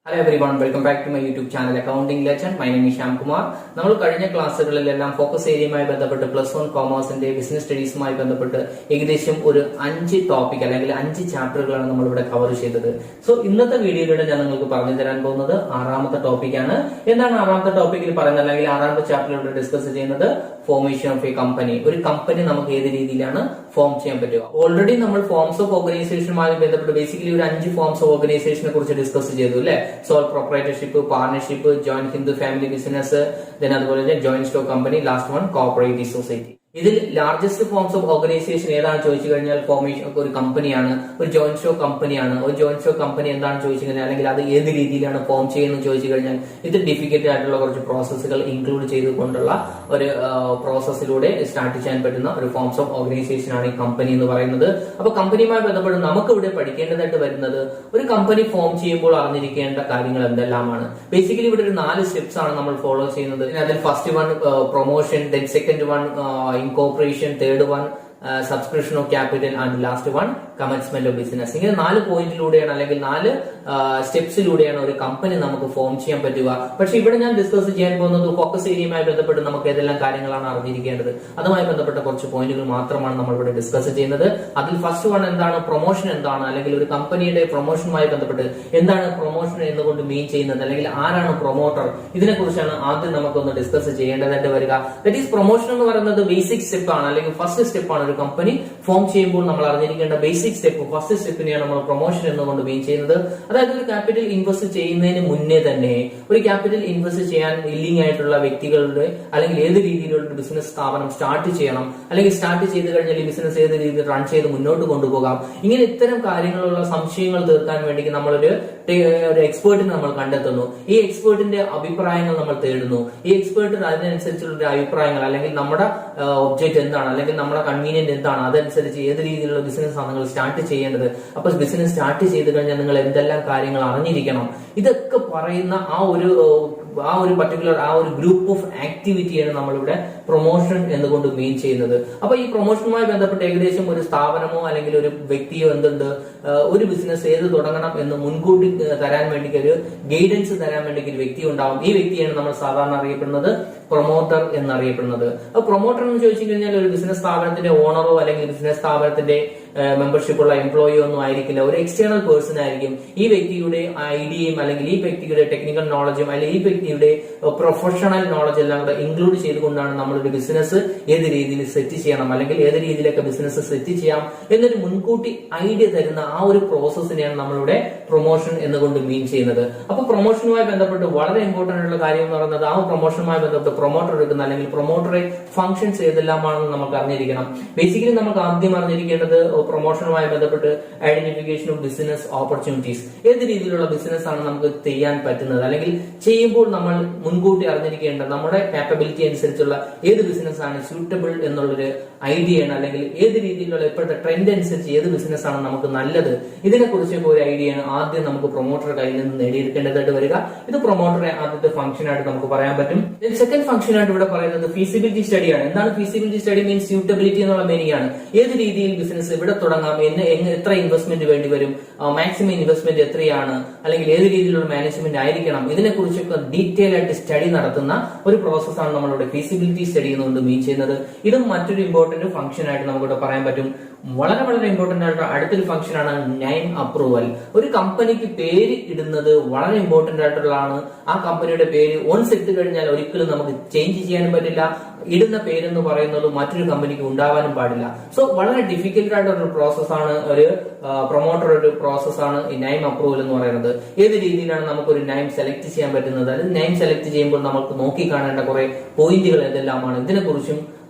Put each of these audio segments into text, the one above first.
Hello everyone, welcome back to my YouTube channel Accounting Legend. My name is Shyam Kumar. നമ്മൾ കഴിഞ്ഞ ക്ലാസ്സുകളിലെല്ലാം focus ഏരിയയുമായി ബന്ധപ്പെട്ട് +1 കോമേഴ്സിന്റെ business സ്റ്റഡീസുമായി ബന്ധപ്പെട്ട് ഏകദേശം ഒരു 5 ടോപ്പിക് അല്ലെങ്കിൽ 5 ചാപ്റ്ററുകളാണ് നമ്മൾ ഇവിടെ കവർ ചെയ്തത്. സോ ഇന്നത്തെ വീഡിയോയിലൂടെ ഞാൻ നിങ്ങൾക്ക് പറഞ്ഞു തരാൻ പോകുന്നത് 6ാമത്തെ ടോപ്പിക്കാണ്. എന്താണ് 6ാമത്തെ ടോപ്പിക്കിൽ പറയുന്നത് അല്ലെങ്കിൽ 6ാമത്തെ ചാപ്റ്ററിലൂടെ ഡിസ്കസ് ചെയ്യുന്നത് ഫോർമേഷൻ ഓഫ് എ കമ്പനി. ഒരു കമ്പനി നമുക്ക് ഏത് രീതിയിലാണ് ഫോം ചെയ്യാൻ പറ്റുക. ഓൾറെഡി നമ്മൾ ഫോംസ് ഓഫ് ഓർഗനൈസേഷനുമായി ബന്ധപ്പെട്ട് ബേസിക്കലി ഒരു 5 ഫോംസ് ഓഫ് ഓർഗനൈസേഷനെ കുറിച്ച് ഡിസ്കസ് ചെയ്തു അല്ലെ. Soul proprietorship, partnership, joint Hindu family business, അതുപോലെ തന്നെ joint stock company, last one cooperative society. ഇതിൽ ലാർജസ്റ്റ് ഫോംസ് ഓഫ് ഓർഗനൈസേഷൻ ഏതാണ് ചോദിച്ചു കഴിഞ്ഞാൽ ഫോർമേഷൻ ഒരു കമ്പനിയാണ്, ഒരു ജോയിന്റ് സ്റ്റോക്ക് കമ്പനിയാണ്. ഒരു ജോയിന്റ് സ്റ്റോക്ക് കമ്പനി എന്താണ് ചോദിച്ചു കഴിഞ്ഞാൽ അല്ലെങ്കിൽ അത് ഏത് രീതിയിലാണ് ഫോം ചെയ്യുന്നത് ചോദിച്ചു കഴിഞ്ഞാൽ ഇത് ഡിഫിക്കൽട്ട് ആയിട്ടുള്ള കുറച്ച് പ്രോസസ്സുകൾ ഇൻക്ലൂഡ് ചെയ്തുകൊണ്ടുള്ള ഒരു പ്രോസസ്സിലൂടെ സ്റ്റാർട്ട് ചെയ്യാൻ പറ്റുന്ന ഒരു ഫോംസ് ഓഫ് ഓർഗനൈസേഷൻ ആണ് ഈ കമ്പനി എന്ന് പറയുന്നത്. അപ്പൊ കമ്പനിയുമായി ബന്ധപ്പെട്ട് നമുക്ക് ഇവിടെ പഠിക്കേണ്ടതായിട്ട് വരുന്നത് ഒരു കമ്പനി ഫോം ചെയ്യുമ്പോൾ അറിഞ്ഞിരിക്കേണ്ട കാര്യങ്ങൾ എന്തെല്ലാമാണ്. ബേസിക്കലി ഇവിടെ ഒരു 4 സ്റ്റെപ്സ് ആണ് നമ്മൾ ഫോളോ ചെയ്യുന്നത്. അതിൽ first one promotion, then second one incorporation, third one subscription of capital, and last one commencement of business. ഇങ്ങനെ 4 പോയിന്റിലൂടെയാണ് അല്ലെങ്കിൽ 4 സ്റ്റെപ്സിലൂടെയാണ് ഒരു കമ്പനി നമുക്ക് ഫോം ചെയ്യാൻ പറ്റുക. പക്ഷെ ഇവിടെ ഞാൻ ഡിസ്കസ് ചെയ്യാൻ പോകുന്നത് ഫോക്കസ് ഏരിയയുമായി ബന്ധപ്പെട്ട് നമുക്ക് ഏതെല്ലാം കാര്യങ്ങളാണ് അറിഞ്ഞിരിക്കേണ്ടത് അതുമായി ബന്ധപ്പെട്ട കുറച്ച് പോയിന്റുകൾ മാത്രമാണ് നമ്മൾ ഇവിടെ ഡിസ്കസ് ചെയ്യുന്നത്. അതിൽ ഫസ്റ്റ് വൺ എന്താണ്, പ്രൊമോഷൻ എന്താണ്, അല്ലെങ്കിൽ ഒരു കമ്പനിയുടെ പ്രൊമോഷനുമായി ബന്ധപ്പെട്ട് എന്താണ് പ്രൊമോഷൻ എന്നുകൊണ്ട് മീൻ ചെയ്യുന്നത്, അല്ലെങ്കിൽ ആരാണ് പ്രൊമോട്ടർ, ഇതിനെ കുറിച്ചാണ് ആദ്യം നമുക്കൊന്ന് ഡിസ്കസ് ചെയ്യേണ്ടതായിട്ട് വരിക. ദാറ്റ് ഈസ് പ്രൊമോഷൻ എന്ന് പറയുന്നത് ബേസിക് സ്റ്റെപ്പ് ആണ് അല്ലെങ്കിൽ ഫസ്റ്റ് സ്റ്റെപ്പ് ആണ്. ഒരു കമ്പനി ഫോം ചെയ്യുമ്പോൾ നമ്മൾ അറിഞ്ഞിരിക്കേണ്ട ബേസിക് സ്റ്റെപ്പ്, ഫസ്റ്റ് സ്റ്റെപ്പിനെയാണ് നമ്മൾ പ്രൊമോഷൻ എന്നുകൊണ്ട് മീൻ ചെയ്യുന്നത്. അതായത് ഒരു ക്യാപിറ്റൽ ഇൻവെസ്റ്റ് ചെയ്യുന്നതിന് മുന്നേ തന്നെ ഒരു ക്യാപിറ്റൽ ഇൻവെസ്റ്റ് ചെയ്യാൻ വില്ലിംഗ് ആയിട്ടുള്ള വ്യക്തികളുടെ അല്ലെങ്കിൽ ഏത് രീതിയിലുള്ള ബിസിനസ് സ്ഥാപനം സ്റ്റാർട്ട് ചെയ്യണം, അല്ലെങ്കിൽ സ്റ്റാർട്ട് ചെയ്ത് കഴിഞ്ഞാൽ ഈ ബിസിനസ് ഏത് രീതിയിൽ റൺ ചെയ്ത് മുന്നോട്ട് കൊണ്ടുപോകാം, ഇങ്ങനെ ഇത്തരം കാര്യങ്ങളുള്ള സംശയങ്ങൾ തീർക്കാൻ വേണ്ടി നമ്മളൊരു എക്സ്പേർട്ടിനെ നമ്മൾ കണ്ടെത്തുന്നു. ഈ എക്സ്പേർട്ടിന്റെ അഭിപ്രായങ്ങൾ നമ്മൾ തേടുന്നു. ഈ എക്സ്പേർട്ടിന് അതിനനുസരിച്ചുള്ള അഭിപ്രായങ്ങൾ അല്ലെങ്കിൽ നമ്മുടെ ഒബ്ജക്റ്റ് എന്താണ് അല്ലെങ്കിൽ നമ്മുടെ കൺവീനിയന്റ് എന്താണ് അതനുസരിച്ച് ഏത് രീതിയിലുള്ള ബിസിനസ് ആണ് നിങ്ങൾ സ്റ്റാർട്ട് ചെയ്യേണ്ടത്. അപ്പൊ ബിസിനസ് സ്റ്റാർട്ട് ചെയ്ത് കഴിഞ്ഞാൽ നിങ്ങൾ എന്തെല്ലാം കാര്യങ്ങൾ അറിഞ്ഞിരിക്കണം, ഇതൊക്കെ പറയുന്ന ആ ഒരു പർട്ടിക്കുലർ ഗ്രൂപ്പ് ഓഫ് ആക്ടിവിറ്റിയാണ് നമ്മളിവിടെ പ്രൊമോഷൻ എന്നുകൊണ്ട് മീൻ ചെയ്യുന്നത്. അപ്പൊ ഈ പ്രൊമോഷനുമായി ബന്ധപ്പെട്ട് ഏകദേശം ഒരു സ്ഥാപനമോ അല്ലെങ്കിൽ ഒരു വ്യക്തിയോ എന്തുണ്ട് ഒരു ബിസിനസ് ഏത് തുടങ്ങണം എന്ന് മുൻകൂട്ടി തരാൻ വേണ്ടി ഒരു ഗൈഡൻസ് തരാൻ വേണ്ടി ഒരു വ്യക്തി ഉണ്ടാവും. ഈ വ്യക്തിയാണ് നമ്മൾ സാധാരണ അറിയപ്പെടുന്നത് പ്രൊമോട്ടർ എന്നറിയപ്പെടുന്നത്. അപ്പൊ പ്രൊമോട്ടർ എന്ന് ചോദിച്ചു കഴിഞ്ഞാൽ ഒരു ബിസിനസ് സ്ഥാപനത്തിന്റെ ഓണറോ അല്ലെങ്കിൽ ബിസിനസ് സ്ഥാപനത്തിന്റെ മെമ്പർഷിപ്പ് ഉള്ള എംപ്ലോയിയോ ഒന്നും ആയിരിക്കില്ല, ഒരു എക്സ്റ്റേണൽ പേഴ്സൺ ആയിരിക്കും. ഈ വ്യക്തിയുടെ ഐഡിയയും അല്ലെങ്കിൽ ഈ വ്യക്തിയുടെ ടെക്നിക്കൽ നോളജും അല്ലെങ്കിൽ ഈ വ്യക്തിയുടെ പ്രൊഫഷണൽ നോളജ് എല്ലാം കൂടെ ഇൻക്ലൂഡ് ചെയ്തുകൊണ്ടാണ് നമ്മളൊരു ബിസിനസ് ഏത് രീതിയിൽ സെറ്റ് ചെയ്യണം അല്ലെങ്കിൽ ഏത് രീതിയിലൊക്കെ ബിസിനസ് സെറ്റ് ചെയ്യാം എന്നൊരു മുൻകൂട്ടി ഐഡിയ തരുന്ന ആ ഒരു പ്രോസസ്സിനെയാണ് നമ്മളിവിടെ പ്രൊമോഷൻ എന്നുകൊണ്ട് മീൻ ചെയ്യുന്നത്. അപ്പൊ പ്രൊമോഷനുമായി ബന്ധപ്പെട്ട് വളരെ ഇമ്പോർട്ടന്റ് ആയിട്ടുള്ള കാര്യം എന്ന് പറയുന്നത് ആ പ്രൊമോഷനുമായി ബന്ധപ്പെട്ട് പ്രൊമോട്ടർ എടുക്കുന്ന അല്ലെങ്കിൽ പ്രൊമോട്ടറെ ഫംഗ്ഷൻസ് ഏതെല്ലാമാണെന്ന് നമുക്ക് അറിഞ്ഞിരിക്കണം. ബേസിക്കലി നമുക്ക് ആദ്യം അറിഞ്ഞിരിക്കേണ്ടത് പ്രൊമോഷനുമായി ബന്ധപ്പെട്ട് ഐഡന്റിഫിക്കേഷൻ ഓഫ് ബിസിനസ് ഓപ്പർച്യൂണിറ്റീസ്, ഏത് രീതിയിലുള്ള ബിസിനസ് ആണ് നമുക്ക് ചെയ്യാൻ പറ്റുന്നത് അല്ലെങ്കിൽ ചെയ്യുമ്പോൾ നമ്മൾ മുൻകൂട്ടി അറിഞ്ഞിരിക്കേണ്ട നമ്മുടെ കാപ്പബിലിറ്റി അനുസരിച്ചുള്ള ഏത് ബിസിനസ് ആണ് സ്യൂട്ടബിൾ എന്നുള്ളൊരു ഐഡിയ ആണ്, അല്ലെങ്കിൽ ഏത് രീതിയിലുള്ള ഇപ്പോഴത്തെ ട്രെൻഡ് അനുസരിച്ച് ഏത് ബിസിനസ് ആണ് നമുക്ക് നല്ലത്, ഇതിനെ കുറിച്ചൊക്കെ ഒരു ഐഡിയ ആണ് ആദ്യം നമുക്ക് പ്രൊമോട്ടറുടെ കയ്യിൽ നിന്ന് നേടിയെടുക്കേണ്ടതായിട്ട് വരിക. ഇത് പ്രൊമോട്ടറെ ആദ്യത്തെ ഫംഗ്ഷൻ ആയിട്ട് നമുക്ക് പറയാൻ പറ്റും. സെക്കൻഡ് ഫംഗ്ഷൻ ആയിട്ട് ഇവിടെ പറയുന്നത് ഫീസിബിലിറ്റി സ്റ്റഡിയാണ്. എന്താണ് ഫീസിബിലിറ്റി സ്റ്റഡി? മീൻസ് സ്യൂട്ടബിലിറ്റി എന്നുള്ള മീനിങ് ആണ്. ഏത് രീതിയിൽ ബിസിനസ് ഇവിടെ തുടങ്ങാം, എത്ര ഇൻവെസ്റ്റ്മെന്റ് വേണ്ടി വരും, മാക്സിമം ഇൻവെസ്റ്റ്മെന്റ് എത്രയാണ്, അല്ലെങ്കിൽ ഏത് രീതിയിലുള്ള മാനേജ്മെന്റ് ആയിരിക്കണം, ഇതിനെ കുറിച്ചൊക്കെ ഡീറ്റെയിൽ ആയിട്ട് സ്റ്റഡി നടത്തുന്ന ഒരു പ്രോസസ്സാണ് നമ്മളുടെ ഫീസിബിലിറ്റി സ്റ്റഡി എന്നുകൊണ്ട് മീൻ ചെയ്യുന്നത്. ഇതും മറ്റൊരു ഇമ്പോർട്ടന്റ് ഫംഗ്ഷൻ ആയിട്ട് നമുക്കിവിടെ പറയാൻ പറ്റും. വളരെ വളരെ ഇമ്പോർട്ടന്റ് ആയിട്ടുള്ള അടുത്തൊരു ഫംഗ്ഷൻ ആണ് നെയിം അപ്രൂവൽ. ഒരു കമ്പനിക്ക് പേര് ഇടുന്നത് വളരെ ഇമ്പോർട്ടന്റ് ആയിട്ടുള്ളതാണ്. ആ കമ്പനിയുടെ പേര് ഓൺസ് ഇട്ട് കഴിഞ്ഞാൽ ഒരിക്കലും നമുക്ക് ചേഞ്ച് ചെയ്യാനും പറ്റില്ല. ഇടുന്ന പേരെന്ന് പറയുന്നത് മറ്റൊരു കമ്പനിക്ക് ഉണ്ടാവാനും പാടില്ല. സോ വളരെ ഡിഫിക്കൽട്ട് ആയിട്ടുള്ള ഒരു പ്രോസസ്സാണ് ഒരു പ്രൊമോട്ടർ ഒരു പ്രോസസ്സാണ് ഈ നെയിം അപ്രൂവൽ എന്ന് പറയുന്നത്. ഏത് രീതിയിലാണ് നമുക്കൊരു നെയിം സെലക്ട് ചെയ്യാൻ പറ്റുന്നത്, അല്ലെങ്കിൽ നെയിം സെലക്ട് ചെയ്യുമ്പോൾ നമുക്ക് നോക്കി കാണേണ്ട കുറെ പോയിന്റുകൾ എന്തെല്ലാമാണ്, ഇതിനെക്കുറിച്ചും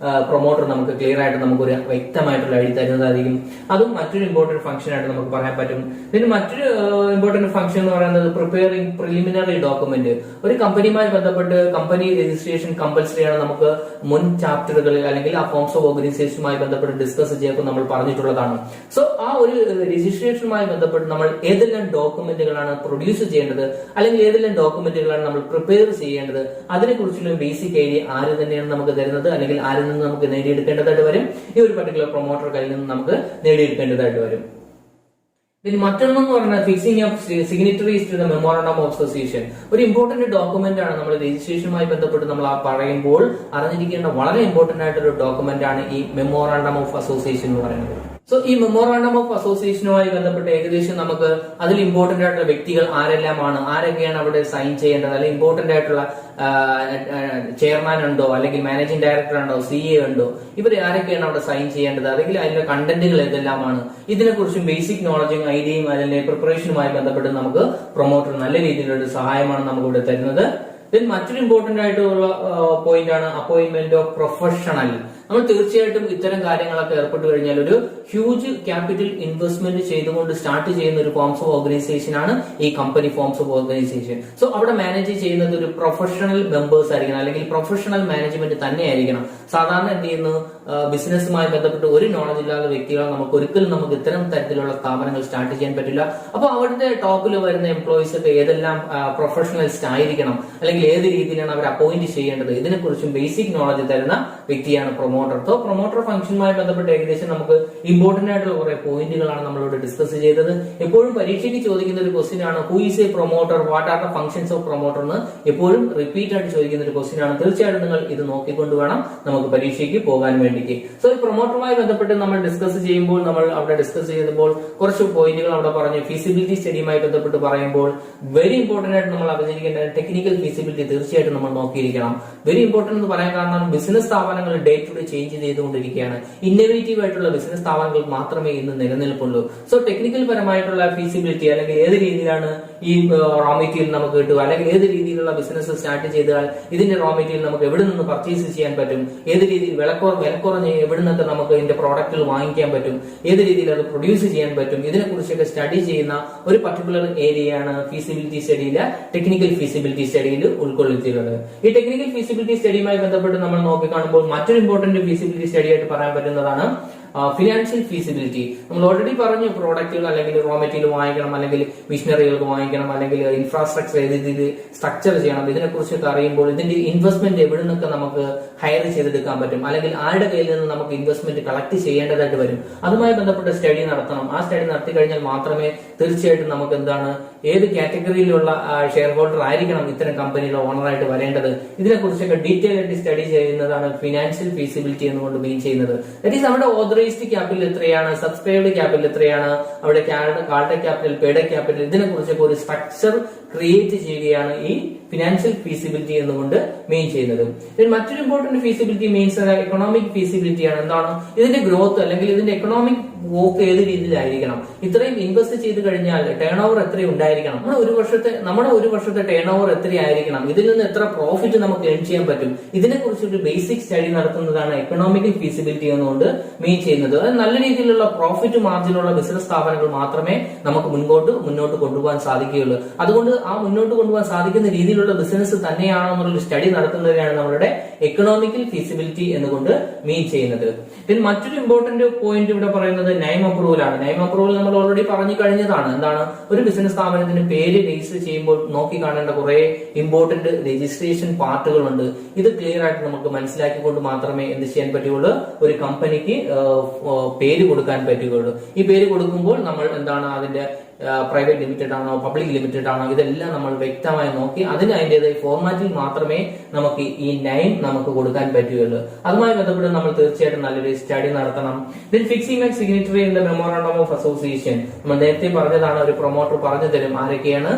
പ്രൊമോട്ടർ നമുക്ക് ക്ലിയർ ആയിട്ട് നമുക്കൊരു വ്യക്തമായിട്ടുള്ള എഴുതി തരുന്നതായിരിക്കും. അതും മറ്റൊരു ഇമ്പോർട്ടന്റ് ഫംഗ്ഷൻ ആയിട്ട് നമുക്ക് പറയാൻ പറ്റും. പിന്നെ മറ്റൊരു ഇമ്പോർട്ടന്റ് ഫംഗ്ഷൻ എന്ന് പറയുന്നത് പ്രിപ്പയറിംഗ് പ്രിലിമിനറി ഡോക്യുമെന്റ്. ഒരു കമ്പനിയുമായി ബന്ധപ്പെട്ട് കമ്പനി രജിസ്ട്രേഷൻ കമ്പൽസറി ആണ്. നമുക്ക് മുൻ ചാപ്റ്ററുകളിൽ അല്ലെങ്കിൽ ആ ഫോംസ് ഓഫ് ഓർഗനൈസേഷനുമായി ബന്ധപ്പെട്ട് ഡിസ്കസ് ചെയ്യുമ്പോൾ നമ്മൾ പറഞ്ഞിട്ടുള്ളതാണ്. സോ ആ ഒരു രജിസ്ട്രേഷനുമായി ബന്ധപ്പെട്ട് നമ്മൾ ഏതെല്ലാം ഡോക്യുമെന്റുകളാണ് പ്രൊഡ്യൂസ് ചെയ്യേണ്ടത് അല്ലെങ്കിൽ ഏതെല്ലാം ഡോക്യുമെന്റുകളാണ് നമ്മൾ പ്രിപ്പയർ ചെയ്യേണ്ടത്, അതിനെക്കുറിച്ചുള്ള ബേസിക് ഐഡിയ ആര് തന്നെയാണ് നമുക്ക് തരുന്നത് അല്ലെങ്കിൽ ആരിൽ നിന്ന് നമുക്ക് നേടിയെടുക്കേണ്ടതായിട്ട് വരും. ഈ ഒരു പർട്ടിക്കുലർ പ്രൊമോട്ടർ കയ്യിൽ നിന്ന് നമുക്ക് നേടിയെടുക്കേണ്ടതായിട്ട് വരും. ഇനി മറ്റൊന്നെന്ന് പറഞ്ഞാൽ fixing of signatories to the memorandum of association. ഒരു ഇമ്പോർട്ടന്റ് ഡോക്യുമെന്റ് ആണ് നമ്മൾ രജിസ്ട്രേഷനുമായി ബന്ധപ്പെട്ട് നമ്മൾ പറയുമ്പോൾ അറിഞ്ഞിരിക്കേണ്ട വളരെ ഇമ്പോർട്ടന്റ് ആയിട്ടൊരു ഡോക്യുമെന്റ് ആണ് ഈ മെമ്മോറാണ്ടം ഓഫ് അസോസിയേഷൻ എന്ന് പറയുന്നത്. സോ ഈ മെമ്മോറാണ്ടം ഓഫ് അസോസിയേഷനുമായി ബന്ധപ്പെട്ട് ഏകദേശം നമുക്ക് അതിൽ ഇമ്പോർട്ടന്റ് ആയിട്ടുള്ള വ്യക്തികൾ ആരെല്ലാമാണ്, ആരൊക്കെയാണ് അവിടെ സൈൻ ചെയ്യേണ്ടത്, അല്ലെങ്കിൽ ഇമ്പോർട്ടന്റ് ആയിട്ടുള്ള ചെയർമാൻ ഉണ്ടോ, അല്ലെങ്കിൽ മാനേജിംഗ് ഡയറക്ടർ ഉണ്ടോ, CA ഉണ്ടോ, ഇവർ ആരൊക്കെയാണ് അവിടെ സൈൻ ചെയ്യേണ്ടത്, അല്ലെങ്കിൽ അതിന്റെ കണ്ടന്റുകൾ ഏതെല്ലാമാണ്, ഇതിനെക്കുറിച്ചും ബേസിക് നോളജും ഐഡിയയും അതിന്റെ പ്രിപ്പറേഷനുമായി ബന്ധപ്പെട്ട് നമുക്ക് പ്രൊമോട്ടർ നല്ല രീതിയിലുള്ള സഹായമാണ് നമുക്ക് ഇവിടെ തരുന്നത്. മറ്റൊരു ഇമ്പോർട്ടന്റ് ആയിട്ടുള്ള പോയിന്റ് ആണ് അപ്പോയിന്റ്മെന്റ് ഓഫ് പ്രൊഫഷണൽ. നമ്മൾ തീർച്ചയായിട്ടും ഇത്തരം കാര്യങ്ങളൊക്കെ ഏർപ്പെട്ടു കഴിഞ്ഞാൽ ഒരു ഹ്യൂജ് ക്യാപിറ്റൽ ഇൻവെസ്റ്റ്മെന്റ് ചെയ്തുകൊണ്ട് സ്റ്റാർട്ട് ചെയ്യുന്ന ഒരു ഫോംസ് ഓഫ് ഓർഗനൈസേഷൻ ആണ് ഈ company forms of organisation. So അവിടെ മാനേജ് ചെയ്യുന്നത് ഒരു പ്രൊഫഷണൽ മെമ്പേഴ്സ് ആയിരിക്കണം, അല്ലെങ്കിൽ പ്രൊഫഷണൽ മാനേജ്മെന്റ് തന്നെ ആയിരിക്കണം. സാധാരണ എന്ത് ചെയ്യുന്നു, ബിസിനസ്സുമായി ബന്ധപ്പെട്ട് ഒരു നോളജ് ഇല്ലാത്ത വ്യക്തികളെ ഒരിക്കലും നമുക്ക് ഇത്തരം തരത്തിലുള്ള സ്ഥാപനങ്ങൾ സ്റ്റാർട്ട് ചെയ്യാൻ പറ്റില്ല. അപ്പൊ അവിടുത്തെ ടോപ്പിൽ വരുന്ന എംപ്ലോയീസ് ഒക്കെ ഏതെല്ലാം പ്രൊഫഷണലിസ്റ്റ് ആയിരിക്കണം, അല്ലെങ്കിൽ ഏത് രീതിയിലാണ് അവർ അപ്പോയിന്റ് ചെയ്യേണ്ടത്, ഇതിനെക്കുറിച്ചും ബേസിക് നോളജ് തരുന്ന വ്യക്തിയാണ് പ്രൊമോട്ടർ. പ്രൊമോട്ടർ ഫംഗ്ഷനുമായി ബന്ധപ്പെട്ട് ഏകദേശം നമുക്ക് ഇമ്പോർട്ടന്റ് ആയിട്ടുള്ള കുറെ പോയിന്റുകളാണ് നമ്മളോട് ഡിസ്കസ് ചെയ്തത്. എപ്പോഴും പരീക്ഷയ്ക്ക് ചോദിക്കുന്ന ഒരു ക്വസ്റ്റ്യൻ ആണ് who is A promoter, what are the functions of promoter എന്ന് എപ്പോഴും റിപ്പീറ്റ് ആയിട്ട് ചോദിക്കുന്ന ഒരു ക്വസ്റ്റ്യൻ ആണ്. തീർച്ചയായിട്ടും നിങ്ങൾ ഇത് നോക്കിക്കൊണ്ട് വേണം നമുക്ക് പരീക്ഷയ്ക്ക് പോകാൻ വേണ്ടിയിട്ട്. സോ ഈ പ്രൊമോട്ടറുമായി ബന്ധപ്പെട്ട് നമ്മൾ ഡിസ്കസ് ചെയ്യുമ്പോൾ, നമ്മൾ അവിടെ ഡിസ്കസ് ചെയ്യുമ്പോൾ കുറച്ച് പോയിന്റുകൾ അവിടെ പറഞ്ഞു. ഫീസിബിലിറ്റി സ്റ്റഡിയുമായി ബന്ധപ്പെട്ട് പറയുമ്പോൾ വെരി ഇമ്പോർട്ടന്റ് ആയിട്ട് നമ്മൾ അറിഞ്ഞിരിക്കേണ്ട ടെക്നിക്കൽ ഫീസിബിലിറ്റി തീർച്ചയായിട്ടും നമ്മൾ നോക്കിയിരിക്കണം. വെരി ഇമ്പോർട്ടന്റ് എന്ന് പറയാൻ കാരണം ബിസിനസ് സ്ഥാപനങ്ങൾ ഡേ ടു ഡേ ചേഞ്ച് ചെയ്തുകൊണ്ടിരിക്കുകയാണ്. ഇന്നോവേറ്റീവ് ആയിട്ടുള്ള ബിസിനസ് സ്ഥാപനങ്ങൾ മാത്രമേ ഇന്ന് നിലനിൽപ്പുള്ളൂ. സോ ടെക്നിക്കൽ പരമായിട്ടുള്ള ഫീസിബിലിറ്റി, അല്ലെങ്കിൽ ഏത് രീതിയിലാണ് ഈ റോ മെറ്റീരിയൽ നമുക്ക് കിട്ടുക, അല്ലെങ്കിൽ ഏത് രീതിയിലുള്ള ബിസിനസ് സ്റ്റാർട്ട് ചെയ്താൽ ഇതിന്റെ റോ മെറ്റീരിയൽ നമുക്ക് എവിടെ നിന്ന് പർച്ചേസ് ചെയ്യാൻ പറ്റും, ഏത് രീതിയിൽ വിലക്കുറഞ്ഞ് എവിടെ നിന്നൊക്കെ നമുക്ക് ഇതിന്റെ പ്രോഡക്റ്റുകൾ വാങ്ങിക്കാൻ പറ്റും, ഏത് രീതിയിൽ അത് പ്രൊഡ്യൂസ് ചെയ്യാൻ പറ്റും, ഇതിനെക്കുറിച്ചൊക്കെ സ്റ്റഡി ചെയ്യുന്ന ഒരു പർട്ടിക്കുലർ ഏരിയയാണ് ഫീസിബിലിറ്റി സ്റ്റഡിയിലെ ടെക്നിക്കൽ ഫീസിബിലിറ്റി സ്റ്റഡിയിൽ ഉൾക്കൊള്ളിച്ചിട്ടുള്ളത്. ഈ ടെക്നിക്കൽ ഫീസിബിലിറ്റി സ്റ്റഡിയുമായി ബന്ധപ്പെട്ട് നമ്മൾ നോക്കിക്കാണുമ്പോൾ മറ്റൊരു ഇമ്പോർട്ടന്റ് ഫീസിബിലിറ്റി സ്റ്റഡി ആയിട്ട് പറയാൻ പറ്റുന്നതാണ് ഫിനാൻഷ്യൽ ഫീസിബിലിറ്റി. നമ്മൾ ഓൾറെഡി പറഞ്ഞു പ്രോഡക്റ്റുകൾ അല്ലെങ്കിൽ റോ മെറ്റീരിയൽ വാങ്ങിക്കണം, അല്ലെങ്കിൽ മിഷനറികൾക്ക് വാങ്ങിക്കണം, അല്ലെങ്കിൽ ഇൻഫ്രാസ്ട്രക്ചർ ഏത് രീതിയിൽ സ്ട്രക്ചർ ചെയ്യണം, ഇതിനെക്കുറിച്ചൊക്കെ അറിയുമ്പോൾ ഇതിന്റെ ഇൻവെസ്റ്റ്മെന്റ് എവിടെ നിന്നൊക്കെ നമുക്ക് ഹയർ ചെയ്തെടുക്കാൻ പറ്റും, അല്ലെങ്കിൽ ആരുടെ കയ്യിൽ നിന്ന് നമുക്ക് ഇൻവെസ്റ്റ്മെന്റ് കളക്ട് ചെയ്യേണ്ടതായിട്ട് വരും, അതുമായി ബന്ധപ്പെട്ട സ്റ്റഡി നടത്തണം. ആ സ്റ്റഡി നടത്തി കഴിഞ്ഞാൽ മാത്രമേ തീർച്ചയായിട്ടും നമുക്ക് എന്താണ് ഏത് കാറ്റഗറിയിലുള്ള ഷെയർ ഹോൾഡർ ആയിരിക്കണം ഇത്തരം കമ്പനിയുടെ ഓണറായിട്ട് വരേണ്ടത്, ഇതിനെക്കുറിച്ചൊക്കെ ഡീറ്റെയിൽ ആയിട്ട് സ്റ്റഡി ചെയ്യുന്നതാണ് ഫിനാൻഷ്യൽ ഫീസിബിലിറ്റി എന്നുകൊണ്ട് മീൻ ചെയ്യുന്നത്. ദാറ്റ് ഈസ് നമ്മുടെ ഓതറൈസ്ഡ് ക്യാപിറ്റൽ എത്രയാണ്, സബ്സ്ക്രൈബ്ഡ് ക്യാപിറ്റൽ എത്രയാണ്, അവിടെ കാൾഡ് ക്യാപിറ്റൽ, പെയ്ഡ് ക്യാപിറ്റൽ, ഇതിനെക്കുറിച്ചൊക്കെ ഒരു സ്ട്രക്ചർ ക്രിയേറ്റ് ചെയ്യുകയാണ് ഈ ഫിനാൻഷ്യൽ ഫീസിബിലിറ്റി എന്നുകൊണ്ട് മെയിൻ ചെയ്യുന്നത്. മറ്റൊരു important feasibility means economic feasibility ആണ്. എന്താണ് ഇതിന്റെ ഗ്രോത്ത്, അല്ലെങ്കിൽ ഇതിന്റെ എക്കണോമിക് വർക്ക് ഏത് രീതിയിലായിരിക്കണം, ഇത്രയും ഇൻവെസ്റ്റ് ചെയ്ത് കഴിഞ്ഞാൽ ടേൺ ഓവർ എത്ര ഉണ്ടായിരിക്കണം, നമ്മുടെ ഒരു വർഷത്തെ ടേൺ ഓവർ എത്രയായിരിക്കണം, ഇതിൽ നിന്ന് എത്ര പ്രോഫിറ്റ് നമുക്ക് ഏൺ ചെയ്യാൻ പറ്റും, ഇതിനെക്കുറിച്ചൊരു ബേസിക് സ്റ്റഡി നടത്തുന്നതാണ് എക്കണോമിക്കൽ ഫീസിബിലിറ്റി എന്നുകൊണ്ട് മെയിൻ ചെയ്യുന്നത്. അത് നല്ല രീതിയിലുള്ള പ്രോഫിറ്റ് മാർജിനുള്ള ബിസിനസ് സ്ഥാപനങ്ങൾ മാത്രമേ നമുക്ക് മുന്നോട്ട് കൊണ്ടുപോകാൻ സാധിക്കുകയുള്ളൂ. അതുകൊണ്ട് ആ മുന്നോട്ട് കൊണ്ടുപോകാൻ സാധിക്കുന്ന രീതിയിലുള്ള ബിസിനസ് തന്നെയാണോ എന്നുള്ള സ്റ്റഡി നടത്തുന്നതിനാണ് നമ്മുടെ എക്കണോമിക്കൽ ഫീസിബിലിറ്റി എന്നുകൊണ്ട് മീൻ ചെയ്യുന്നത്. പിന്നെ മറ്റൊരു ഇമ്പോർട്ടന്റ് പോയിന്റ് ഇവിടെ പറയുന്നത് നയം അപ്രൂവൽ ആണ്. നയം അപ്രൂവൽ നമ്മൾ ഓൾറെഡി പറഞ്ഞു കഴിഞ്ഞതാണ്. എന്താണ് ഒരു ബിസിനസ് സ്ഥാപനത്തിന് പേര് രജിസ്റ്റർ ചെയ്യുമ്പോൾ നോക്കി കാണേണ്ട കുറെ ഇമ്പോർട്ടന്റ് രജിസ്ട്രേഷൻ പാർട്ടുകളുണ്ട്. ഇത് ക്ലിയർ ആയിട്ട് നമുക്ക് മനസ്സിലാക്കിക്കൊണ്ട് മാത്രമേ എന്ത് ചെയ്യാൻ പറ്റുകയുള്ളൂ, ഒരു കമ്പനിക്ക് പേര് കൊടുക്കാൻ പറ്റുകയുള്ളൂ. ഈ പേര് കൊടുക്കുമ്പോൾ നമ്മൾ എന്താണ് അതിന്റെ പ്രൈവറ്റ് ലിമിറ്റഡ് ആണോ പബ്ലിക് ലിമിറ്റഡ് ആണോ ഇതെല്ലാം നമ്മൾ വ്യക്തമായി നോക്കി അതിന് അതിൻ്റെതായ ഫോർമാറ്റിൽ മാത്രമേ നമുക്ക് ഈ നയം നമുക്ക് കൊടുക്കാൻ പറ്റുകയുള്ളൂ. അതുമായി ബന്ധപ്പെട്ട് നമ്മൾ തീർച്ചയായിട്ടും നല്ലൊരു സ്റ്റഡി നടത്തണം. Then fixing and signatory in the memorandum of association. നമ്മൾ നേരത്തെ പറഞ്ഞതാണ്, ഒരു പ്രൊമോട്ടർ പറഞ്ഞു തരും ആരൊക്കെയാണ്